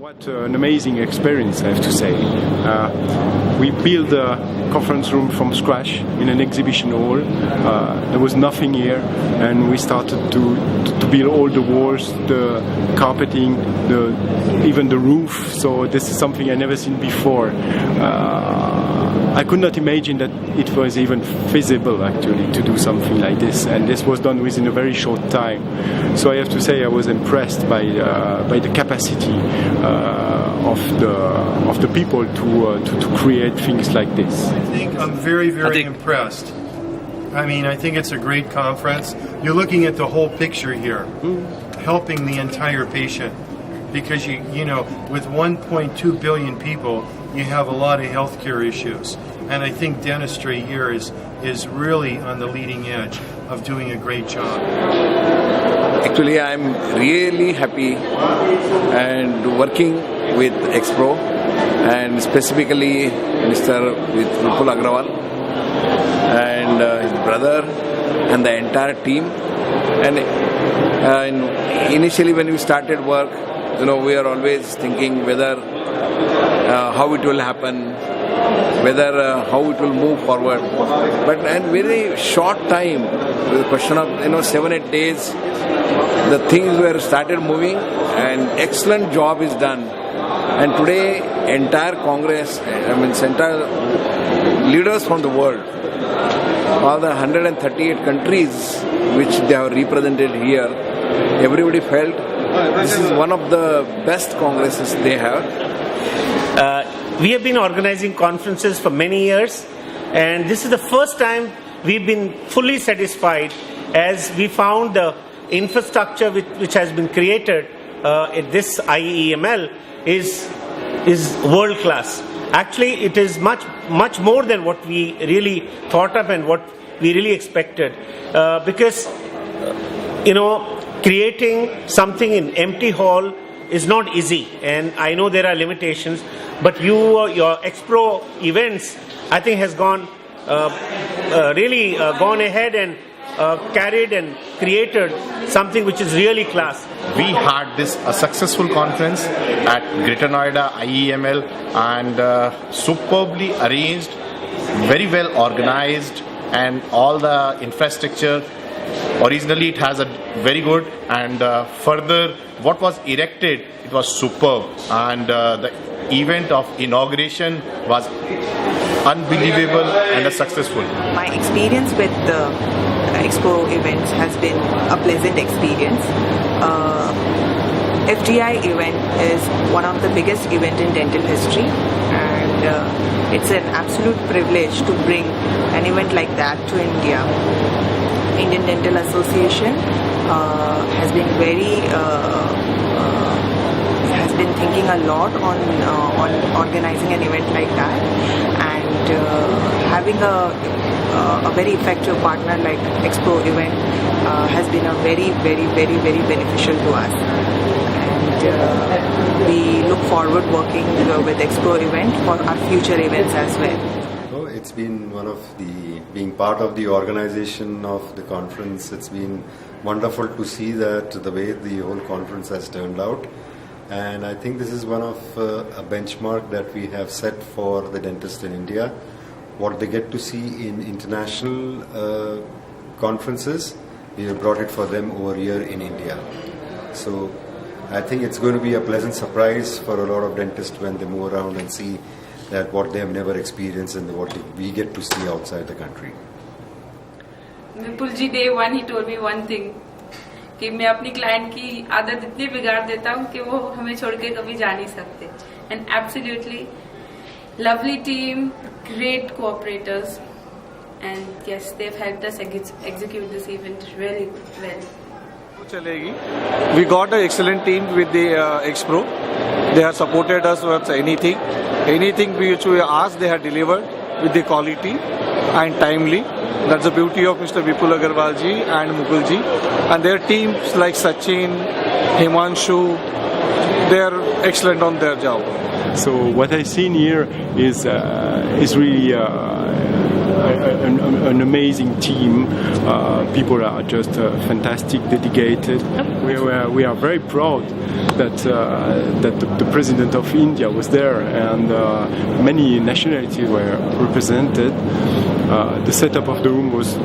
What an amazing experience, I have to say. We built a conference room from scratch in an exhibition hall. There was nothing here, and we started to build all the walls, the carpeting, even the roof. So this is something I never seen before. I could not imagine that it was even feasible actually to do something like this, and this was done within a very short time. So I have to say I was impressed by the capacity of the people to create things like this. I think I'm very impressed. I mean, I think it's a great conference. You're looking at the whole picture here, helping the entire patient, because you know, with 1.2 billion people, you have a lot of healthcare issues, and I think dentistry here is really on the leading edge of doing a great job. Actually, I'm really happy and working with EXPRO, and specifically with Vipul Agrawal and his brother and the entire team. And initially when we started work, you know, we are always thinking whether how it will happen, whether how it will move forward. But in very short time, with a question of 7-8 days, the things were started moving, and excellent job is done. And today, entire Congress, entire leaders from the world, all the 138 countries which they have represented here, everybody felt this is one of the best congresses they have. We have been organizing conferences for many years, and this is the first time we've been fully satisfied, as we found the infrastructure which has been created at this IEML is world class. Actually, it is much more than what we really thought of and what we really expected, because creating something in empty hall is not easy, and I know there are limitations, but your EXPRO events, I think, has gone gone ahead and carried and created something which is really class. We had a successful conference at Greater Noida IEML, and superbly arranged, very well organized, and all the infrastructure. Originally it has a very good, and further what was erected, it was superb, and the event of inauguration was unbelievable and successful. My experience with the EXPRO events has been a pleasant experience. FDI event is one of the biggest events in dental history, and it's an absolute privilege to bring an event like that to India. Indian Dental Association has been thinking a lot on organizing an event like that, and having a very effective partner like EXPRO event has been a very beneficial to us, and we look forward working with EXPRO event for our future events as well. It's been being part of the organization of the conference. It's been wonderful to see that the way the whole conference has turned out, and I think this is one of a benchmark that we have set for the dentists in India. What they get to see in international conferences, we have brought it for them over here in India. So I think it's going to be a pleasant surprise for a lot of dentists when they move around and see that what they have never experienced and what we get to see outside the country. Vipul ji, day one, he told me one thing, कि मैं अपनी client की आदत इतनी बिगाड़ देता हूँ कि वो हमें छोड़ के कभी जा नहीं सकते. And absolutely lovely team, great cooperators, and yes, they've helped us execute this event really well. We got an excellent team with the EXPRO. They have supported us with anything which we asked, they have delivered with the quality and timely. That's the beauty of Mr. Vipul Agrawal ji and Mukul ji, and their teams like Sachin, Himanshu, they are excellent on their job. So what I've seen here is really an amazing team. People are just fantastic, dedicated. We are very proud that the President of India was there, and many nationalities were represented. The setup of the room was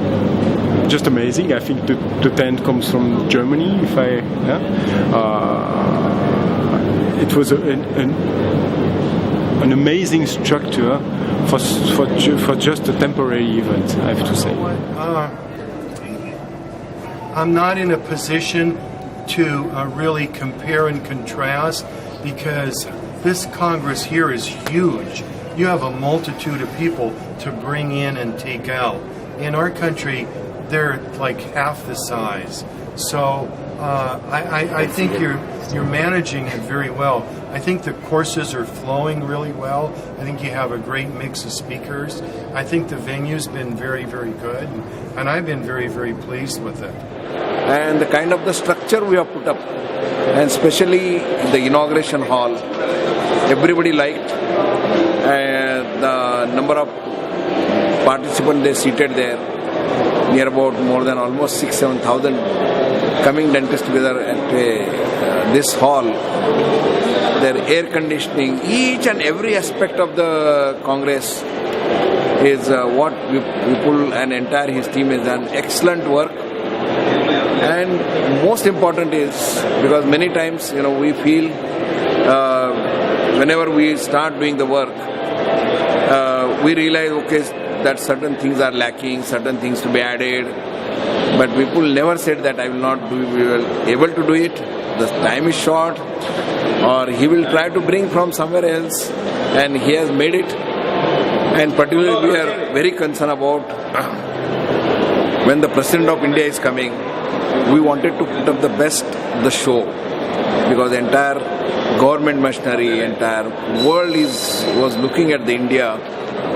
just amazing. I think the tent comes from Germany. It was an amazing structure for just a temporary event, I have to say. I'm not in a position to really compare and contrast, because this Congress here is huge. You have a multitude of people to bring in and take out. In our country, they're like half the size. So I think you're managing it very well. I think the courses are flowing really well. I think you have a great mix of speakers. I think the venue's been very, very good, and I've been very, very pleased with it. And the kind of the structure we have put up, and especially the inauguration hall, everybody liked. And the number of participants they seated there, near about more than almost 6,000-7,000 coming dentists together at this hall. Their air conditioning, each and every aspect of the Congress is what Vipul and entire his team has done excellent work. And most important is, because many times we feel whenever we start doing the work, we realize that certain things are lacking, certain things to be added. But people never said that I will not be able to do it. The time is short, or he will try to bring from somewhere else, and he has made it. And particularly we are very concerned about when the President of India is coming. We wanted to put up the best the show, because the entire government machinery, entire world was looking at the India,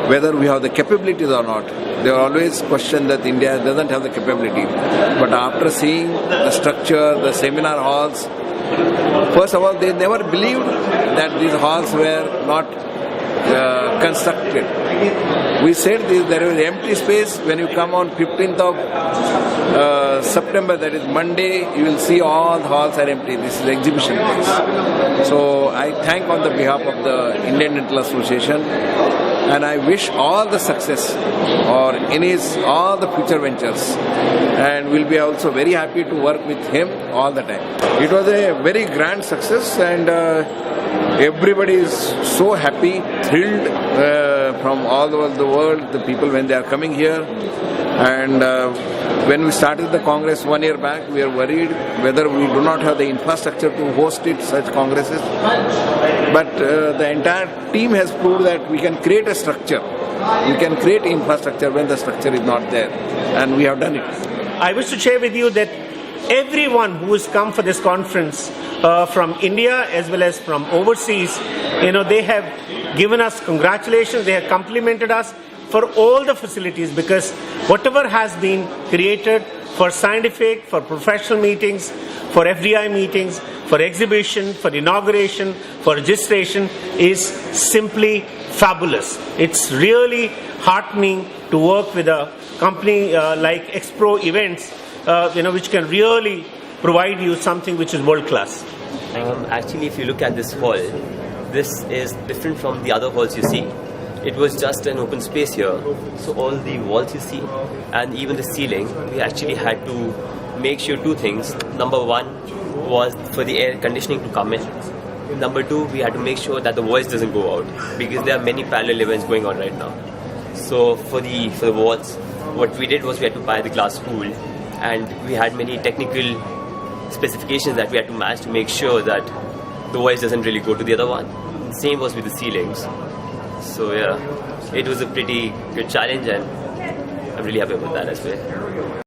whether we have the capabilities or not. They always question that India doesn't have the capability. But after seeing the structure, the seminar halls, first of all, they never believed that these halls were not constructed. We said there is empty space. When you come on 15th of September, that is Monday, you will see all the halls are empty. This is exhibition place. So I thank on the behalf of the Indian Dental Association, and I wish all the success in all the future ventures, and we'll be also very happy to work with him all the time. It was a very grand success, and everybody is so happy, thrilled from all over the world, the people when they are coming here. And when we started the Congress 1 year back, we are worried whether we do not have the infrastructure to host such congresses. But the entire team has proved that we can create a structure. We can create infrastructure when the structure is not there. And we have done it. I wish to share with you that everyone who has come for this conference from India as well as from overseas, they have given us congratulations, they have complimented us for all the facilities, because whatever has been created for scientific, for professional meetings, for FDI meetings, for exhibition, for inauguration, for registration is simply fabulous. It's really heartening to work with a company like EXPRO Events, which can really provide you something which is world class. Actually, if you look at this hall, this is different from the other halls you see. It was just an open space here, so all the walls you see and even the ceiling, we actually had to make sure two things. Number one was for the air conditioning to come in. Number two, we had to make sure that the voice doesn't go out, because there are many parallel events going on right now. So for the walls, what we did was we had to buy the glass spool, and we had many technical specifications that we had to match to make sure that the voice doesn't really go to the other one. Same was with the ceilings. So yeah, it was a pretty good challenge, and I'm really happy about that as well.